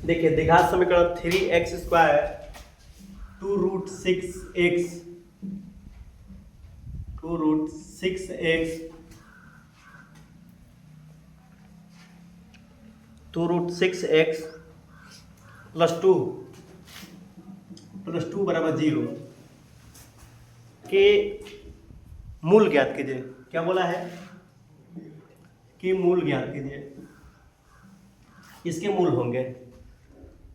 देखिए द्विघात समीकरण 3x² 2√6x 2√6x +2 बराबर 0 के मूल ज्ञात कीजिए। क्या बोला है कि मूल ज्ञात कीजिए, इसके मूल होंगे।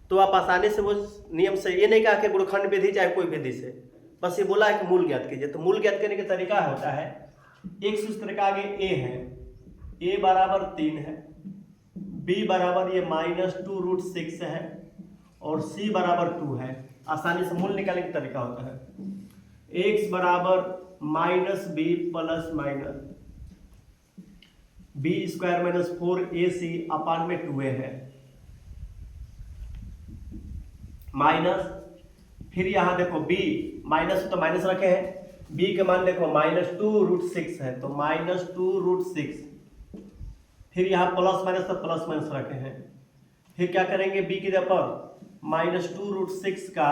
तो आप आसानी से वो नियम से, ये नहीं कहा कि गुणनखंड विधि चाहे कोई विधि से, बस ये बोला है कि मूल ज्ञात कीजिए। तो मूल ज्ञात करने का तरीका होता है, x उस तरह का आगे a है, a बराबर 3 है, b बराबर ये -2√6 है और c बराबर 2 है। आसानी से मूल निकालने का तरीका होता है x बराबर -b plus minus b² - 4ac अपान में 2a है, माइनस, फिर यहाँ देखो b माइनस तो माइनस रखे हैं, b के मान देखो -2√6 है तो -2√6, फिर यहाँ प्लस माइनस तो प्लस माइनस रखे हैं, फिर क्या करेंगे b की जगह पर -2√6 का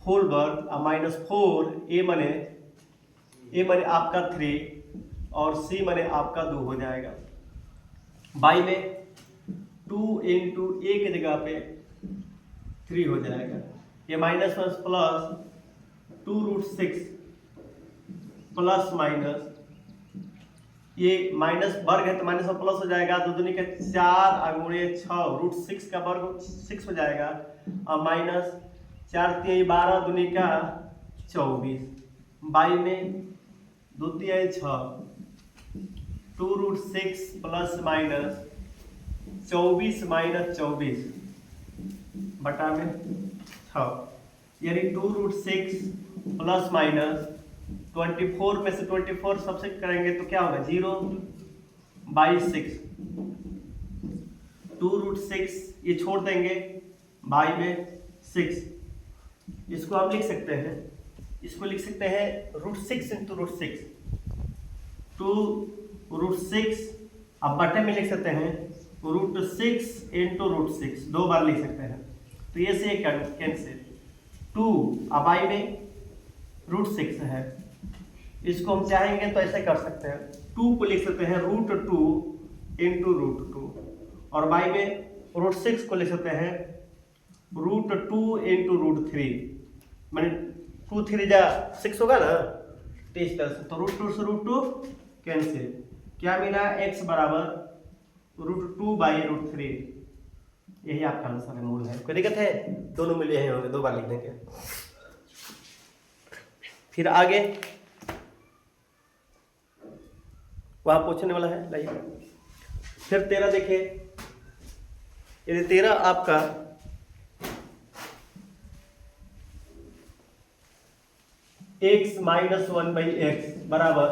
होल वर्ग -4, a मने आपका 3 और c मने आपका 2 हो जाएगा। बाई में 2 × a की जगह पे 3 हो जाएगा, ये माइनस प्लस 2√6 प्लस माइनस, ये माइनस वर्ग है तो माइनस और प्लस हो जाएगा, 2 दूनी का 4 × 6 √6 का वर्ग 6 हो जाएगा और माइनस 4 3 12 दूनी का 24, बाई में 2 3 6 2√6 प्लस माइनस 24 - 24 बटा में 6, यानी 2√6 प्लस माइनस 24 में से 24 सब्ट्रैक्ट करेंगे तो क्या होगा 0/6, 2√6 ये छोड़ देंगे, बाई में 6, इसको हम लिख सकते हैं, इसको लिख सकते हैं √6 × √6, 2√6, अब बटे में लिख सकते हैं √6 × √6, 2 बार लिख सकते हैं, तो ये से कैंसिल, 2 अब आई में √6 है, इसको हम चाहेंगे तो ऐसे कर सकते हैं, 2 को लिख सकते हैं √2 × √2 और बाई में √6 को लिख सकते हैं √2 × √3, मैंने 2 3 6 होगा ना, तो इस तरह से, तो √2 से √2 कैंसिल, क्या मिला x बराबर √2/√3, यही आपका आंसर है, मूल है। कोई दिक्कत है, दोनों मिले हैं होंगे, 2 बार लिख देंगे। फिर आगे वहां पूछने वाला है, लाइए फिर 13 देखिए, यदि 13 आपका x - 1/x बराबर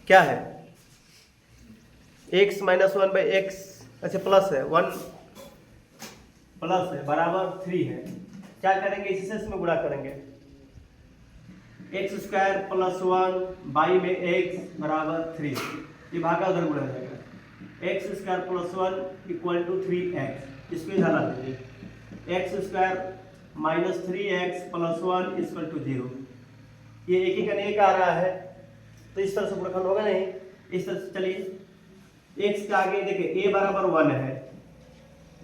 क्या है, x - 1/x, अच्छा प्लस है 1 प्लस है बराबर 3 है, क्या करेंगे इसी से इसमें गुणा करेंगे, x² + 1 बाई में x बराबर 3, ये भागा उधर गुणा हो जाएगा, x² + 1 = 3x, इसको इधर ला दीजिए, x² - 3x + 1 = 0, ये एक ही का एक आ रहा है तो इस तरह से गुणनखंड होगा नहीं, इस तरह से चलिए, x के आगे देखिए a बराबर 1 है,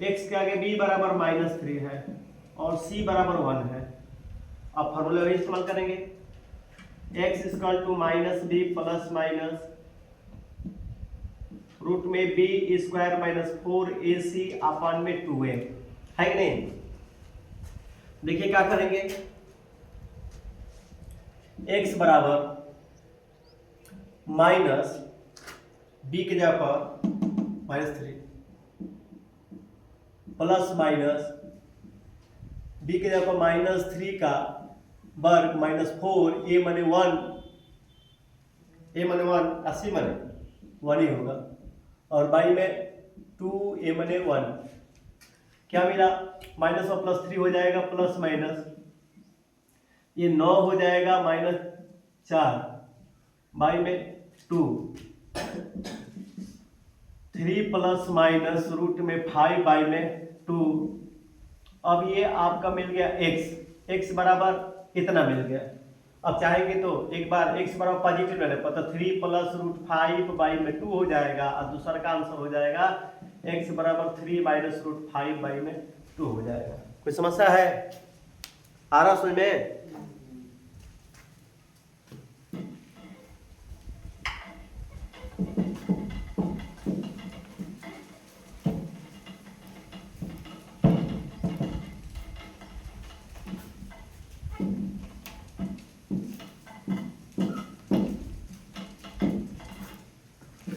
x के आगे b बराबर -3 है और c बराबर 1 है, अब फॉर्मूला वही इस्तेमाल करेंगे, x = -b plus minus root में b² - 4ac अपान में 2a, है कि नहीं। देखिए क्या करेंगे, x बराबर माइनस b के जगह पर -3 प्लस माइनस b के जगह पर -3 का वर्ग -4, a मने 1, c मने 1 ही होगा और बाई में 2a मने 1, क्या मिला माइनस और +3 हो जाएगा प्लस माइनस, ये 9 हो जाएगा -4 बाई में 2, 3 प्लस माइनस रूट में 5 बाई में 2। अब ये आपका मिल गया x बराबर इतना मिल गया। अब चाहेंगे तो एक बार x बराबर पॉजिटिव लेने पर, तो 3 प्लस रूट 5 बाई में 2 हो जाएगा, और दूसरा का आंसर हो जाएगा x बराबर 3 माइनस रूट 5 बाई में 2 हो जाएगा। कोई समस्या है? आ रहा समझ में?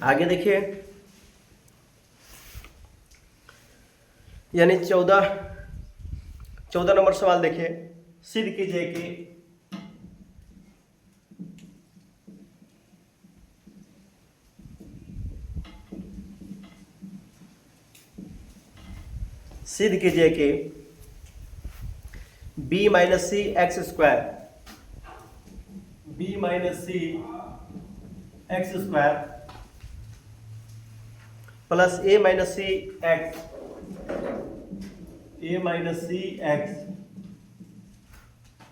आगे देखिए, यानी 14 नंबर सवाल देखिए। सिद्ध कीजिए कि b minus C x square plus a minus C x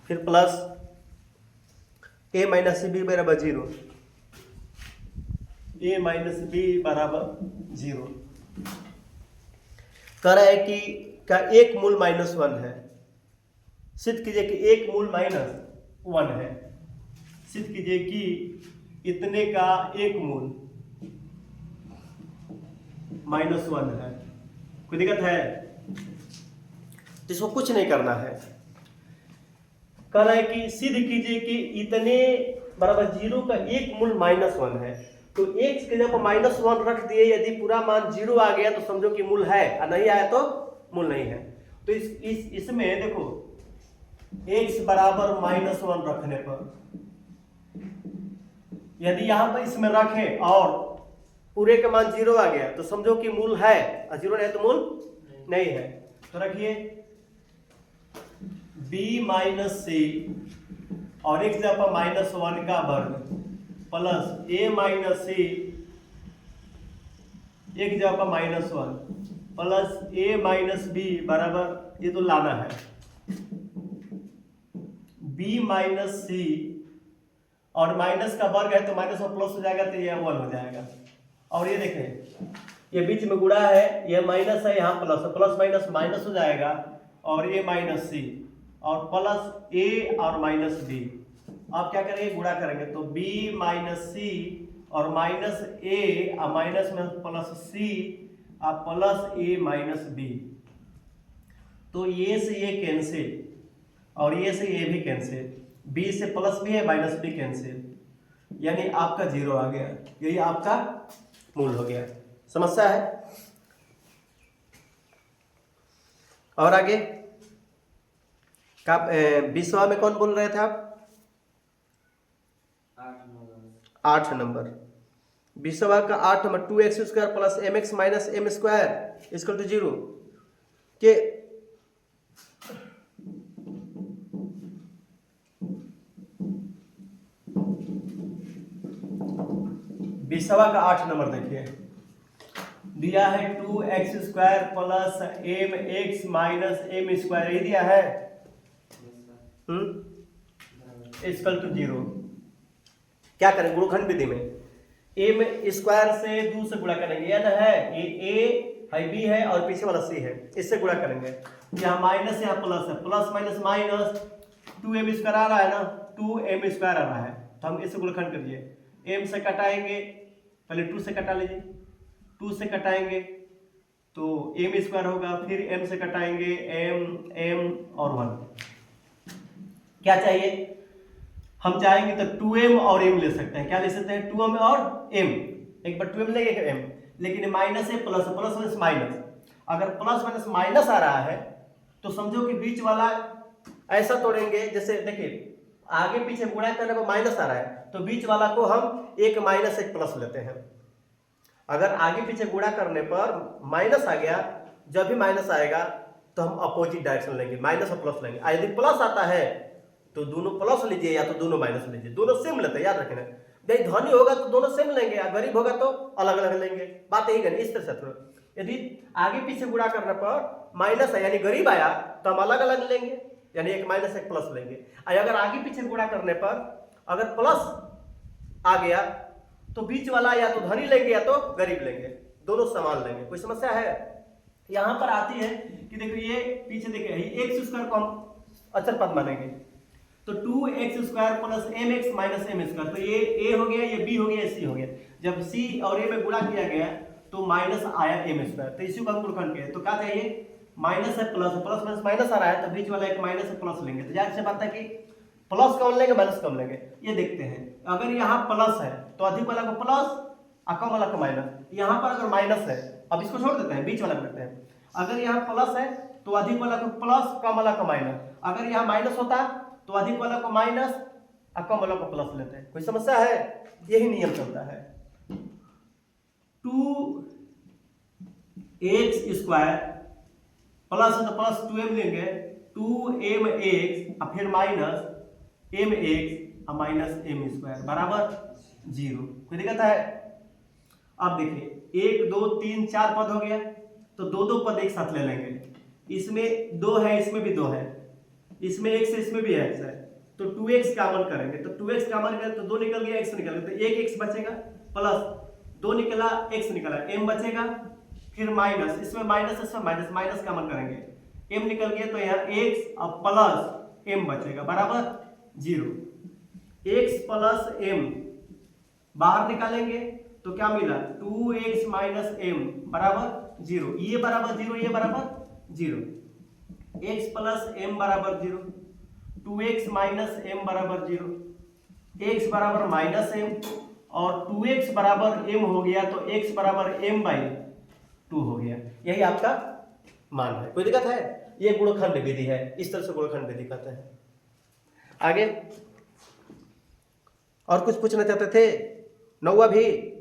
फिर plus a minus C B बराबर 0, कह रहा है कि का एक मूल -1 है। सिद्ध कीजिए कि एक मूल -1 है। सिद्ध कीजिए कि इतने का एक मूल -1 है। कोई दिक्कत है? इसको कुछ नहीं करना है। कह रहा है कि सिद्ध कीजिए कि इतने बराबर 0 का एक मूल -1 है। तो x के जगह -1 रख दिए, यदि पूरा मान 0 आ गया तो समझो कि मूल है, और नहीं आया तो मूल नहीं है। तो इसमें देखो x बराबर -1 रखने पर, यदि यहां पर इसमें रखे और पूरे का मान 0 आ गया तो समझो कि मूल है, और 0 नहीं तो मूल नहीं है। तो रखिए b माइनस सी और x जगह पर -1 का वर्ग प्लस a माइनस सी एक जगह पर -1 प्लस a माइनस बी बराबर, ये तो लाना है, b माइनस सी और माइनस का वर्ग है तो माइनस और प्लस हो जाएगा तो ये 1 हो जाएगा। और ये देखें ये बीच में गुणा है, ये माइनस है, यहाँ प्लस है, प्लस माइनस माइनस हो जाएगा, और ये माइनस सी और प्लस ए और माइनस बी। आप क्या करेंगे? गुणा करेंगे तो b माइनस सी और माइनस ए और माइनस में प्लस सी और प्लस ए माइनस बी। तो ये से ये कैंसिल और ये से ये भी कैंसिल, b से प्लस भी है माइनस भी कैंसिल, यानी आपका 0 आ गया। यही आपका मूल हो गया। समस्या है? और आगे का 20वां में कौन बोल रहे थे आप? 8 नंबर 20वां का 8 number 2x² plus mx minus m square equal to 0 के 20वां का 8 नंबर देखिए, दिया है 2x² plus mx minus m square, ये दिया है इक्वल टू 0। क्या करेंगे? गुणनखंड विधि में m स्क्वायर से 2 से गुणा करेंगे, n है, ये a है, b है और पीछे वाला c है, इससे गुणा करेंगे। यहाँ माइनस यहाँ प्लस है, plus minus minus 2m square आ रहा है ना, 2m स्क्वायर आ रहा है, तो हम इससे गुणनखंड करिए। m से कटाएंगे, पहले 2 से कटा लीजिए, 2 से कटाएंगे तो m स्क्वायर होगा, फिर m से कटाएंगे m और 1। क्या चाहिए? हम चाहेंगे तो 2m और m ले सकते हैं। क्या ले सकते हैं? 2m और m। एक बार 2m लेंगे m, लेकिन माइनस है प्लस है, प्लस माइनस माइनस, अगर प्लस माइनस माइनस आ रहा है तो समझो कि बीच वाला ऐसा तोड़ेंगे, जैसे देखिए आगे पीछे गुणा करने पर माइनस आ रहा है तो बीच वाला को हम एक माइनस एक प्लस लेते हैं। अगर आगे पीछे गुणा करने पर माइनस आ गया, जब भी माइनस आएगा तो हम अपोजिट डायरेक्शन लेंगे, माइनस और प्लस लेंगे। यदि प्लस आता है तो दोनों प्लस लीजिए या तो दोनों माइनस लीजिए, दोनों सेम लेते हैं, याद रखना। भाई धनी होगा तो दोनों सेम लेंगे, गरीब होगा तो अलग अलग लेंगे, बात यही करनी। इस तरह से यदि आगे पीछे गुणा करने पर माइनस है यानी गरीब आया तो हम अलग अलग लेंगे, यानी एक माइनस एक प्लस लेंगे। अगर आगे पीछे गुणा करने पर अगर प्लस आ गया तो बीच वाला या तो धनी लेंगे या तो गरीब लेंगे, दोनों समान लेंगे। कोई समस्या है? यहां पर आती है कि देखो ये पीछे देखिए एक्स स्क्वायर को हम अचर पद मानेंगे तो 2x square plus mx minus M square, तो ये a हो गया, ये b हो गया, ये c हो गया। जब c और a में गुणा किया गया तो माइनस आया m स्क्वायर, तो इसी को हम गुणनखंड किया तो क्या चाहिए माइनस है प्लस, प्लस माइनस माइनस आ रहा है तो बीच वाला एक माइनस है प्लस लेंगे। तो जाहिर सी बात है कि प्लस कम लेंगे माइनस कम लेंगे। ये देखते हैं अगर यहाँ प्लस है तो अधिक वाला को प्लस और कम वाला को माइनस, यहाँ पर अगर माइनस है अब इसको छोड़ देते हैं बीच वाला करते हैं। अगर यहाँ प्लस है तो अधिक वाला को प्लस कम वाला को माइनस, अगर यहाँ माइनस होता तो अधिक वाला को माइनस और कम वाला को प्लस लेते हैं। कोई समस्या है? यही नियम चलता है। 2x स्क्वायर प्लस है तो प्लस 2m लेंगे, 2mx और फिर माइनस mx और माइनस m स्क्वायर बराबर 0। कोई दिक्कत है? अब देखिए 1 2 3 4 पद हो गया तो दो दो पद एक साथ ले लेंगे। इसमें 2 है, इसमें भी 2 है, इसमें x है, इसमें भी x है, तो 2x कॉमन करेंगे तो 2x कॉमन करें तो 2 निकल गया, x निकल गया, तो एक x बचेगा प्लस 2 निकला x निकला, m बचेगा, फिर माइनस, इसमें माइनस इसमें माइनस, माइनस कॉमन करेंगे m निकल गया तो यहाँ x और प्लस m बचेगा बराबर 0। x प्लस m बाहर निकालेंगे तो क्या मिला 2x माइनस m बराबर 0, ये बराबर 0, ये बराबर 0, x प्लस m बराबर 0, 2x माइनस m बराबर 0, x बराबर माइनस m और 2x बराबर m हो गया तो x बराबर m बाई 2 हो गया। यही आपका मान है। कोई दिक्कत है? ये गुणनखंड विधि है, इस तरह से गुणनखंड विधि कहते हैं। आगे और कुछ पूछना चाहते थे? 9वां भी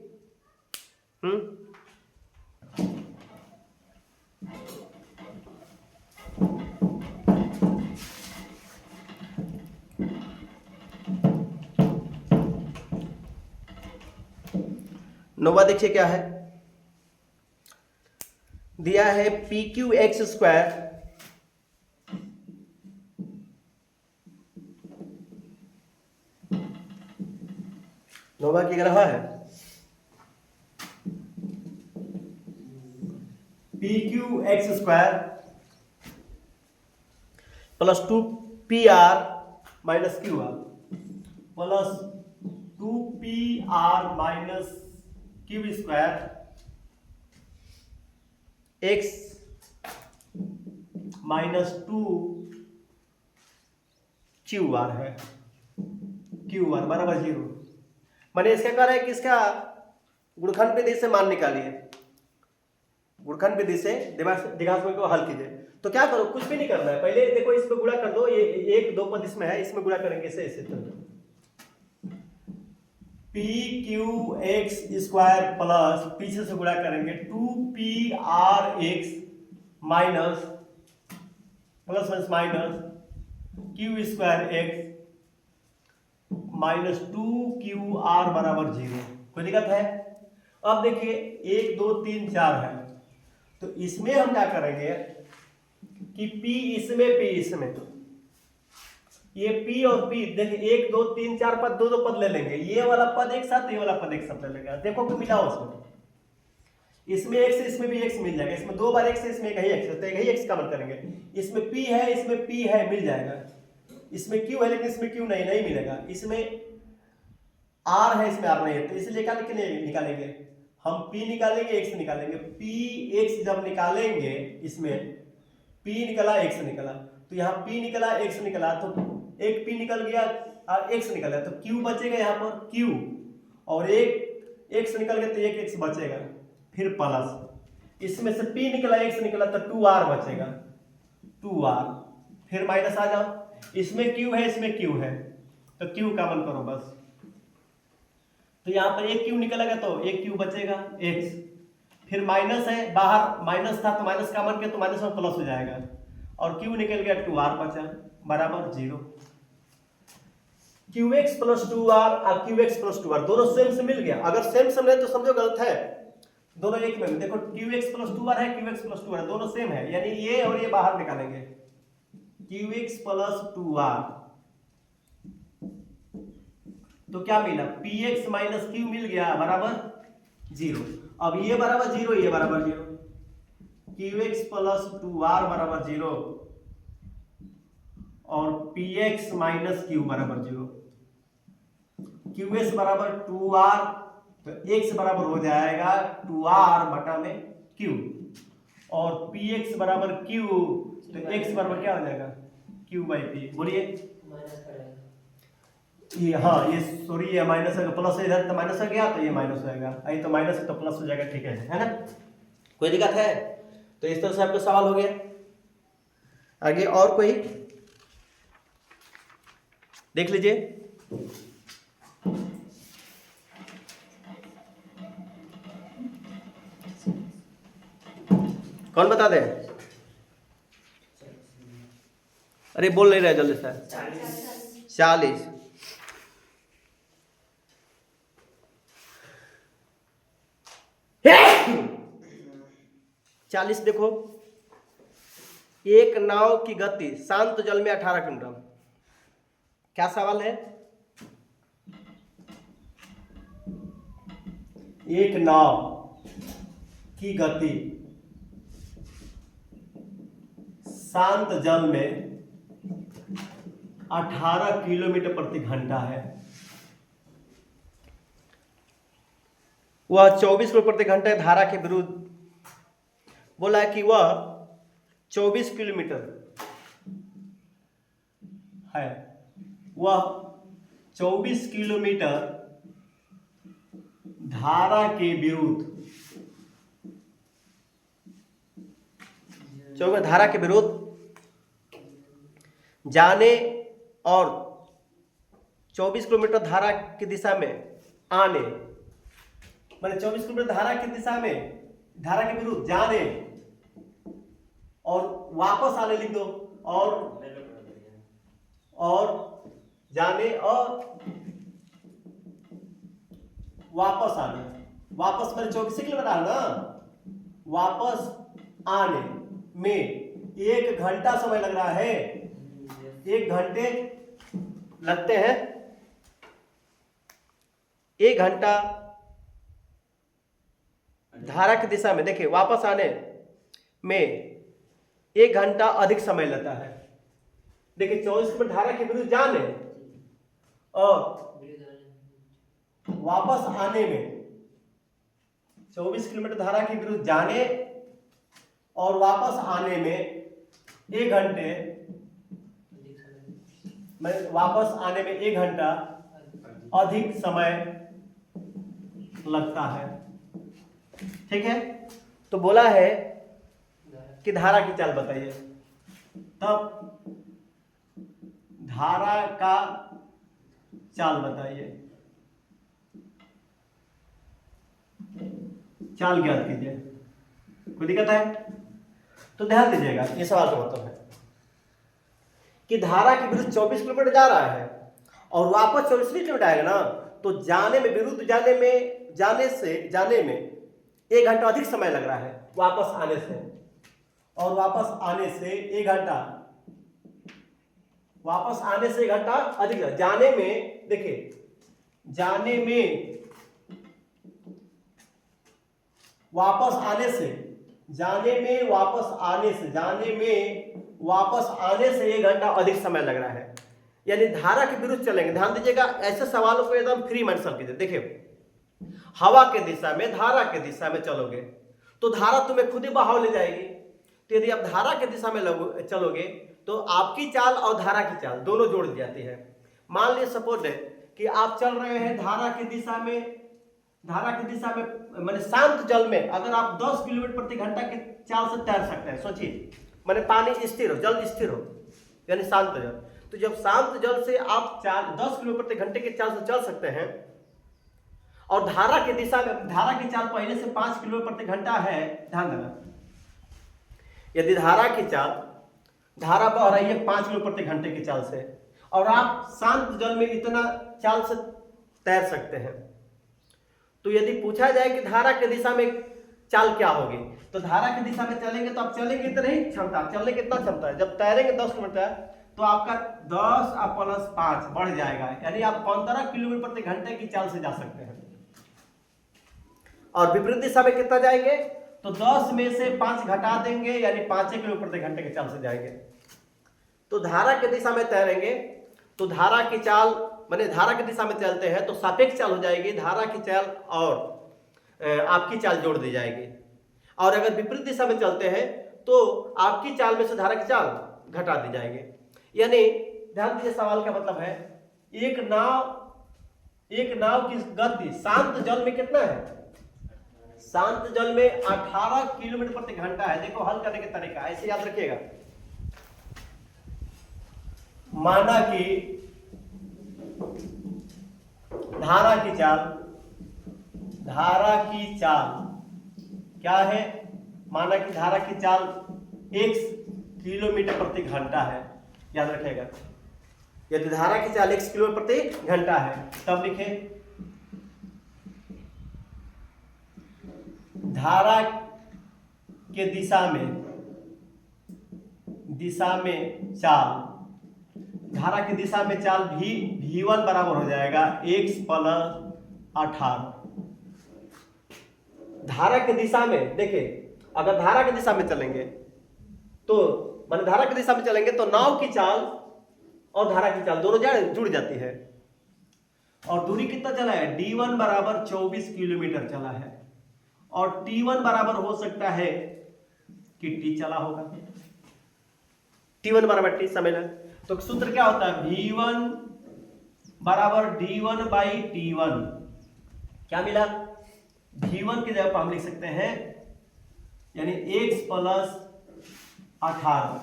नौवा देखिए क्या है दिया है, पी क्यू एक्स स्क्वायर नौवा की रहा है P Q x square plus 2 P R minus Q R plus 2 P R minus Q square x minus 2 Q R है, क्यू आर बराबर 0। मैंने इसका कह रहा है कि इसका गुणनखंड विधि से मान निकालिए, गुणनखंड विधि से द्विघात को हल कीजिए। तो क्या करो, कुछ भी नहीं करना है, पहले देखो इसमें गुणा कर दो, ये 1 2 पद इसमें है, इसमें गुणा करेंगे इसे इसे P Q x square plus पीछे से गुणा करेंगे 2 P R x minus plus minus Q square x minus 2 Q R बराबर 0। कोई दिक्कत है? अब देखिए 1 2 3 4 है तो इसमें हम क्या करेंगे कि P इसमें P इसमें, ये P और P देखिए 1 2 3 4 पद दो दो पद ले लेंगे, ये वाला पद एक साथ ये वाला पद एक साथ ले लेंगे। देखो कि मिला उसमें, इसमें x इसमें भी x मिल जाएगा, इसमें 2 बार x है इसमें एक ही x है तो एक ही x कॉमन करेंगे। इसमें P है इसमें P है मिल जाएगा, इसमें Q है लेकिन इसमें Q नहीं मिलेगा, इसमें R है इसमें R नहीं है, तो इसलिए क्या निकालेंगे हम P निकालेंगे x निकालेंगे। P x जब निकालेंगे इसमें P निकला x निकला तो यहाँ P निकला x निकला तो एक P निकल गया और x निकल गया तो Q बचेगा यहाँ पर Q और एक x निकल गया तो एक x बचेगा, फिर प्लस इसमें से P निकला x निकला तो 2r बचेगा 2r, फिर माइनस आ जाओ, इसमें Q है इसमें Q है तो Q कॉमन करो बस, तो यहाँ पर एक Q निकलेगा तो एक Q बचेगा x, फिर माइनस है बाहर माइनस था तो माइनस कॉमन किया तो माइनस में प्लस हो जाएगा और Q निकल गया 2r बचा बराबर 0। QX प्लस 2R और QX प्लस 2R दोनों सेम से मिल गया। अगर सेम सेम नहीं तो समझो गलत है, दोनों एक में। देखो QX प्लस 2R है, QX प्लस 2R दोनों सेम है, यानी ये और ये बाहर निकालेंगे। QX प्लस 2R तो क्या मिला, PX माइनस Q मिल गया बराबर 0। अब ये बराबर 0, ये बराबर 0, QX प्लस 2R बराबर 0 और PX माइनस Q बराबर 0। QS बराबर 2R तो x बराबर हो जाएगा 2R बटा में Q, और PX बराबर Q तो x बराबर क्या हो जाएगा, Q बाई P। बोलिए ये, हाँ ये सॉरी ये माइनस है, प्लस इधर तो माइनस हो गया तो ये माइनस हो जाएगा, ये तो माइनस है तो प्लस हो जाएगा, ठीक है ना। कोई दिक्कत है? तो इस तरह से आपका सवाल हो गया। आगे और कोई देख लीजिए। कौन बता दे? अरे बोल नहीं रहे जल्दी से। 40। चालीस देखो, एक नाव की गति शांत जल में 18 किलोमीटर। क्या सवाल है? एक नाव की गति शांत जल में 18 किलोमीटर प्रति घंटा है। वह 24 किलोमीटर प्रति घंटे धारा के विरुद्ध बोला है कि वह 24 किलोमीटर है, वह 24 किलोमीटर धारा के विरुद्ध, धारा के विरुद्ध जाने और 24 किलोमीटर धारा की दिशा में आने, मैंने 24 किलोमीटर धारा की दिशा में, धारा के विरुद्ध जाने और वापस आने लिख दो, और जाने और वापस आने। वापस मैंने 24 किलोमीटर आना, वापस आने में 1 घंटा समय लग रहा है, 1 घंटे लगते हैं, 1 घंटा धारा की दिशा में। देखिए वापस आने में 1 घंटा अधिक समय लगता है। देखिए 24 किलोमीटर धारा के विरुद्ध जाने और वापस आने में, 24 किलोमीटर धारा के विरुद्ध जाने और वापस आने में 1 घंटे, वापस आने में 1 घंटा अधिक समय लगता है। ठीक है, तो बोला है कि धारा की चाल बताइए। तब धारा का चाल बताइए, चाल ज्ञात कीजिए। कोई दिक्कत है? तो ध्यान दीजिएगा, ये सवाल का मतलब है कि धारा के विरुद्ध 24 किलोमीटर जा रहा है और वापस 24 किलोमीटर आएगा ना, तो जाने में, विरुद्ध जाने में, जाने में 1 घंटा अधिक समय लग रहा है वापस आने से, और वापस आने से 1 घंटा, वापस आने से 1 घंटा अधिक। जाने में देखिए, जाने में वापस आने से, जाने में वापस आने से, जाने में वापस आने से 1 घंटा अधिक समय लग रहा है, यानी धारा के विरुद्ध चलेंगे। ध्यान दीजिएगा, ऐसे सवालों को एकदम फ्री माइंड सॉल्व कीजिए। देखिए हवा के दिशा में, धारा के दिशा में चलोगे तो धारा तुम्हें खुद ही बहाव ले जाएगी। तो यदि आप धारा के दिशा में चलोगे तो आपकी चाल और धारा की चाल दोनों जोड़ दी जाती है। मान लीजिए सपोज है कि आप चल रहे हैं धारा की दिशा में, धारा की दिशा में मैंने शांत जल में, अगर आप 10 किलोमीटर प्रति घंटा के चाल से तैर सकते हैं, सोचिए, मैंने पानी स्थिर हो, जल स्थिर हो, यानी शांत जल। तो जब शांत जल से आप 10 किलोमीटर प्रति घंटे के चाल से चल सकते हैं, और धारा की दिशा में, धारा की चाल पहले से 5 किलोमीटर प्रति घंटा है, ध्यान देना, यदि धारा की चाल, धारा बह रही है 5 किलोमीटर प्रति घंटे की चाल से, और आप शांत जल में इतना चाल से तैर सकते हैं। तो यदि पूछा जाए कि धारा की दिशा में चाल क्या होगी, तो धारा की दिशा में चलेंगे तो आप चलेंगे इतना ही क्षमता, चलने की कितना क्षमता है, जब तैरेंगे 10 किलोमीटर तो आपका 10 + 5 बढ़ जाएगा, यानी आप 15 किलोमीटर प्रति घंटे की चाल से जा सकते हैं। और विपरीत दिशा में कितना जाएंगे, तो 10 में से 5 घटा देंगे, यानी 5 किलोमीटर प्रति घंटे की चाल से जाएंगे। तो धारा की दिशा में तैरेंगे तो धारा की चाल माने धारा की दिशा में चलते हैं तो सापेक्ष चाल हो जाएगी, धारा की चाल और आपकी चाल जोड़ दी जाएगी। और अगर विपरीत दिशा में चलते हैं तो आपकी चाल में से धारा की चाल घटा दी जाएगी। यानी ध्यान दीजिए, सवाल का मतलब है एक नाव की गति शांत जल में कितना है, शांत जल में 18 किलोमीटर प्रति घंटा है। देखो हल करने का तरीका ऐसे याद रखिएगा। माना कि धारा की चाल क्या है, माना कि धारा की चाल 1 किलोमीटर प्रति घंटा है, याद रखिएगा। यदि धारा की चाल 1 किलोमीटर प्रति घंटा है तब लिखे धारा के दिशा में चाल, धारा की दिशा में चाल v1 बराबर हो जाएगा x + 18। धारा की दिशा में देखिए, अगर धारा की दिशा में चलेंगे तो माने धारा की दिशा में चलेंगे तो नाव की चाल और धारा की चाल दोनों जुड़ जाती है। और दूरी कितना चला है, d1 बराबर 24 किलोमीटर चला है, और t1 बराबर हो सकता है कि t चला होगा, t1 बराबर t समय लगा। तो सूत्र क्या होता है, v1 बराबर d1/t1। क्या मिला, v1 की जगह पर हम लिख सकते हैं यानी x + 18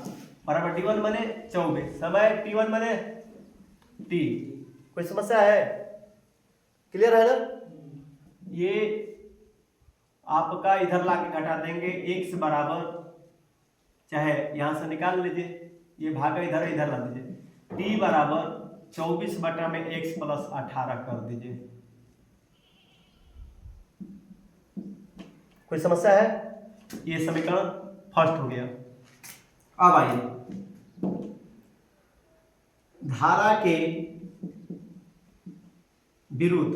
बराबर d1 माने 24, समय t1 माने t। कोई समस्या है, क्लियर है ना। ये आपका इधर लाके घटा देंगे, x बराबर चाहे यहां से निकाल लीजिए, ये भागा इधर ला दीजिए, t बराबर 24 बटा में x + 18 कर दीजिए। कोई समस्या है, ये समीकरण फर्स्ट हो गया। अब आइए धारा के विरुद्ध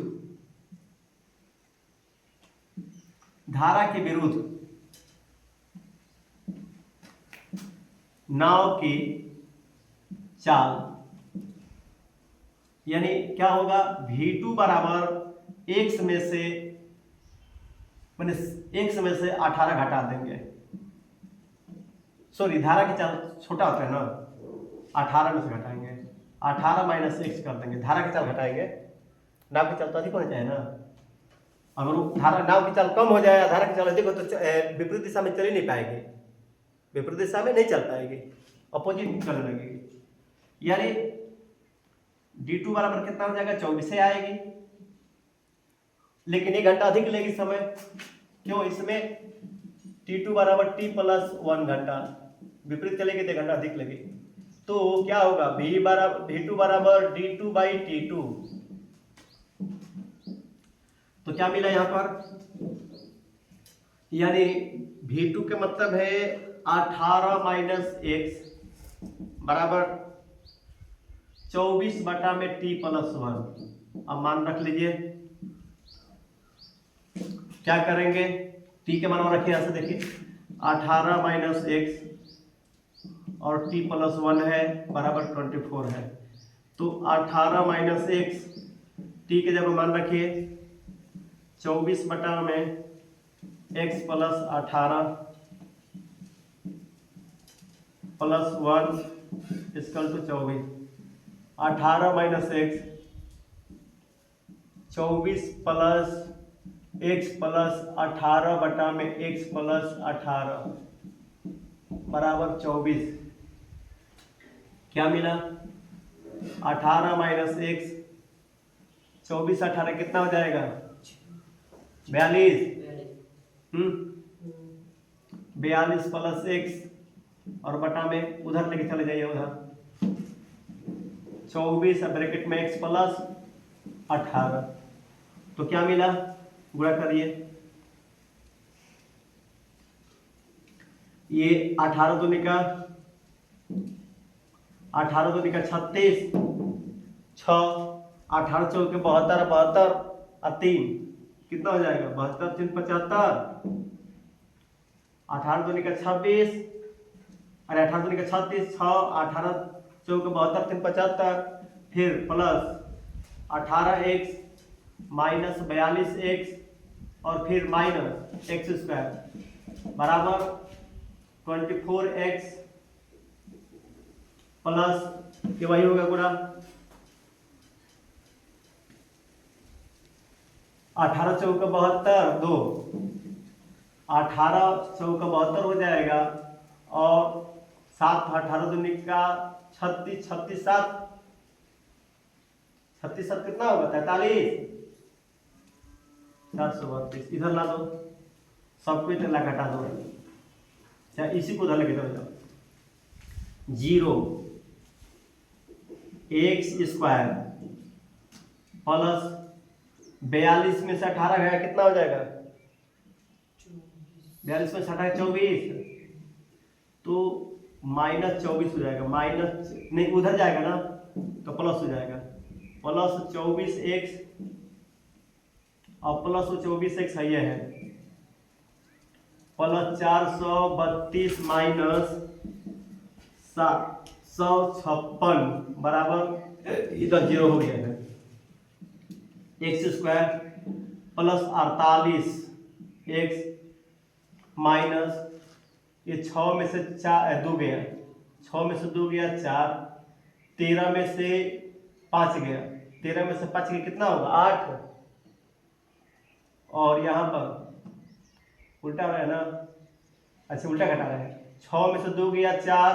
नाव की चाल, यानी क्या होगा, v2 बराबर x में से 18 घटा देंगे। सॉरी, धारा की चाल छोटा होता है ना, 18 में से घटाएंगे, 18 - x कर देंगे, धारा की चाल घटाएंगे, नाव की चाल तो अधिक होनी चाहिए ना। अगर धारा नाव की चाल कम हो जाए, धारा की चाल अधिक हो तो विपरीत दिशा में चल ही नहीं पाएगी, विपरीत दिशा में नहीं चल पाएगी, अपोजिट चलने लगेगी। यानी d2 बराबर कितना हो जाएगा, 24 से आएगी, लेकिन 1 घंटा अधिक लेगी समय, क्यों, इसमें t2 बराबर t + 1 घंटा, विपरीत चलेगी तो 1 घंटा अधिक लगी। तो क्या होगा, v2 बराबर d2/t2। तो क्या मिला यहां पर, यानी v2 का मतलब है 18 - x बराबर 24 बटा में t + 1। अब मान रख लीजिए, क्या करेंगे, t के मान रखिए, यहां से देखिए 18 - x और t + 1 है बराबर 24 है। तो 18 - x, t के जब मान रखिए 24 बटा में x + 18 + 1 = 24। 18 - x 24 + x + 18 बटा में x + 18 बराबर 24। क्या मिला, 18 - x, 24 18 कितना हो जाएगा, 42। 42 + x और बटा में उधर लेके चले जाइए, उधर 24 ब्रैकेट में x प्लस 18। तो क्या मिला, गुणा करिए, ये 18 दूनी का 36, 6, 18 चौके 72, 72 और 3 कितना हो जाएगा, 72 3 75, 18 दूनी का 26, अरे 18 दूनी का 36, 6, 18 चौके 72 3 75, फिर प्लस 18x माइनस 42x और फिर माइनस एक्स स्क्वायर बराबर 24x प्लस ये वही होगा गुणा 18 चौका 72 2, 18 चौका 72 हो जाएगा और 7 18 दूनी का 36, 36 7, 36 7 कितना होगा 43, 432। इधर ला दो, सबको इधर ला घटा दो, चाहे इसी को उधर लेके जाओ। 0 एक्स स्क्वायर प्लस 42 में से 18 गया कितना हो जाएगा, 42 में से 18 24, तो माइनस 24 हो जाएगा, माइनस नहीं उधर जाएगा ना तो प्लस हो जाएगा, प्लस 24x और प्लस 24x है, ये है प्लस 432 माइनस 756 बराबर इधर 0 हो गया है, x square plus 48x minus ये 6 में से 4 2 गया, 6 में से 2 गया 4, 13 में से 5 गया, 13 में से 5 गया कितना होगा 8, और यहाँ पर उल्टा हो रहा है ना, अच्छा उल्टा घटा रहे हैं, 6 में से 2 गया 4,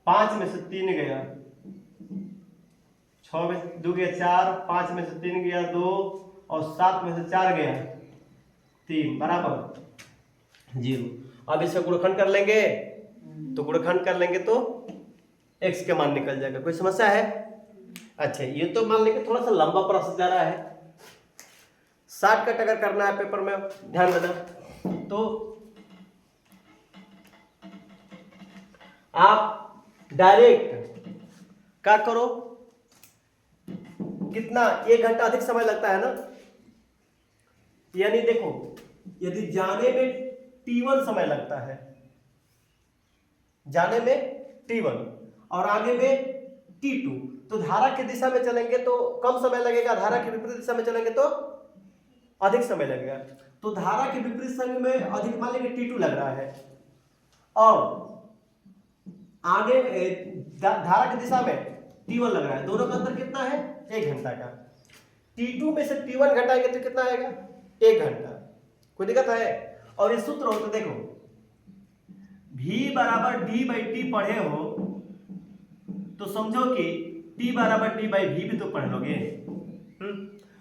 5 में से 3 गया, 6 में से 2 गया 4, 5 में से 3 गया 2 और 7 में से 4 गया 3 बराबर 0। अब इसका गुणनखंड कर लेंगे, तो गुणनखंड कर लेंगे तो x के मान निकल जाएगा। कोई समस्या है? अच्छा ये तो मान लेंगे थोड़ा सा लंबा प्रोसेस जा रहा है, शॉर्टकट अगर करना है पेपर में ध्यान देना, तो आप डायरेक्ट क्या करो, कितना 1 घंटा अधिक समय लगता है ना, यानी देखो यदि जाने में t1 समय लगता है, जाने में t1 और आगे में t2, तो धारा की दिशा में चलेंगे तो कम समय लगेगा, धारा के विपरीत दिशा में चलेंगे तो अधिक समय लगेगा। तो धारा के विपरीत समय में अधिक, मान लेंगे t2 लग रहा है और आगे धारा की दिशा में t1 लग रहा है, दोनों का अंतर कितना है 1 घंटा का। t2 में से t1 घटाएंगे तो कितना आएगा 1 घंटा। कोई दिक्कत है? और ये सूत्र हो तो देखो v बराबर d बाई टी पढ़े हो तो समझो कि t बराबर d बाई v भी तो पढ़ लोगे।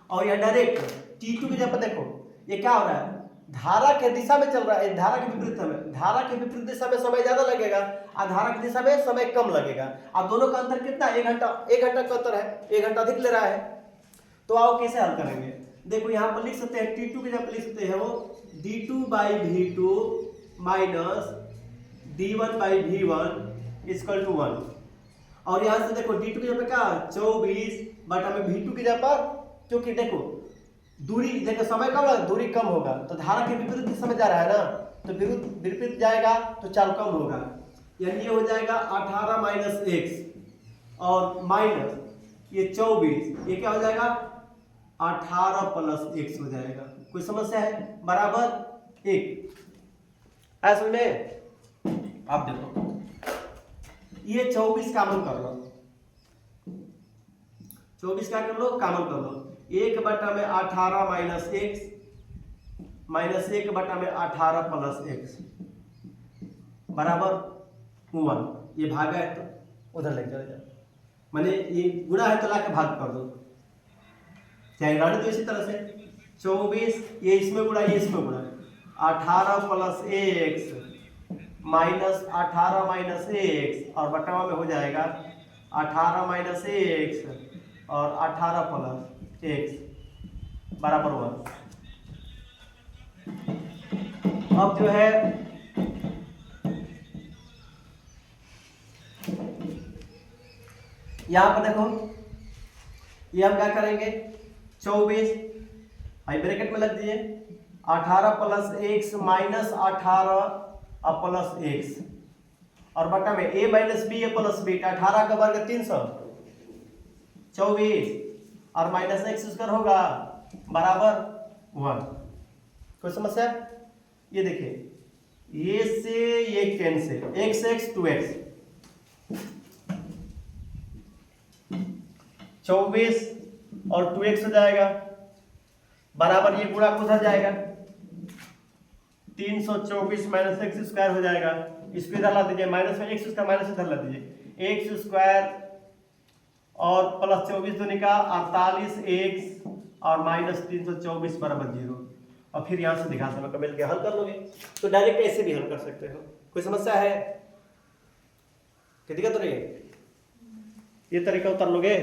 और यह डायरेक्ट t2 की जगह पर देखो ये क्या हो रहा है, धारा के दिशा में चल रहा है, धारा के विपरीत समय, धारा के विपरीत दिशा में समय ज्यादा लगेगा और धारा की दिशा में समय कम लगेगा। अब दोनों का अंतर कितना है 1 घंटा, 1 घंटा का अंतर है, 1 घंटा अधिक ले रहा है। तो आओ कैसे हल करेंगे, देखो यहाँ पर लिख सकते हैं t2 की जगह पर लिख सकते हैं वो d2 by v2 minus d1 by v1 equal to 1। और यहाँ से देखो d2 की जगह पर क्या 24 बटा में v2 की जगह पर, क्योंकि देखो दूरी, देखो समय कम लगा दूरी कम होगा तो धारा के विपरीत दिशा में जा रहा है ना, तो विपरीत जाएगा तो चाल कम होगा, यानी ये हो जाएगा 18 माइनस x और माइनस ये 24, ये क्या हो जाएगा 18 प्लस x हो जाएगा। कोई समस्या है? बराबर 1। ऐसे में आप देखो ये 24 कामन कर लो, 24 क्या कर लो कामन कर लो, 1 बटा में 18 माइनस x माइनस 1 बटा में 18 प्लस x बराबर 1। ये भागा है तो उधर लेके चले जाओ, माने ये गुणा है तो लाके भाग कर दो, चाहे रानी तो इसी तरह से 24 ये इसमें गुणा ये इसमें गुणा, 18 plus x minus 18 minus x और बटावा में हो जाएगा 18 माइनस एक्स और 18 प्लस एक्स बराबर 1। अब जो है यहां पर देखो, ये हम क्या करेंगे, 24 भाई ब्रैकेट में लग दीजिए, 18 plus X minus 18 plus X और बटा में a minus B A plus B, 18 का वर्ग 300, 24 और माइनस एक्स स्क्वायर होगा बराबर 1। कोई समस्या? ये देखिए, ये से ये कैंसिल, एक्स एक्स 2x, 24 और 2x हो जाएगा बराबर, ये गुणा उधर जाएगा, 324 माइनस एक्स स्क्वायर हो जाएगा, इसको इधर ला दीजिए, माइनस में एक्स स्क्वायर माइनस इधर ला दीजिए, एक्स स्क्वायर और प्लस 24 दूनी का 48 एक्स और माइनस 324 बराबर 0। और फिर यहां से दिखा समय मिल के हल कर लोगे, तो डायरेक्ट ऐसे भी हल कर सकते हो। कोई समस्या है? क्या दिक्कत हो रही है? ये तरीका उतार लोगे?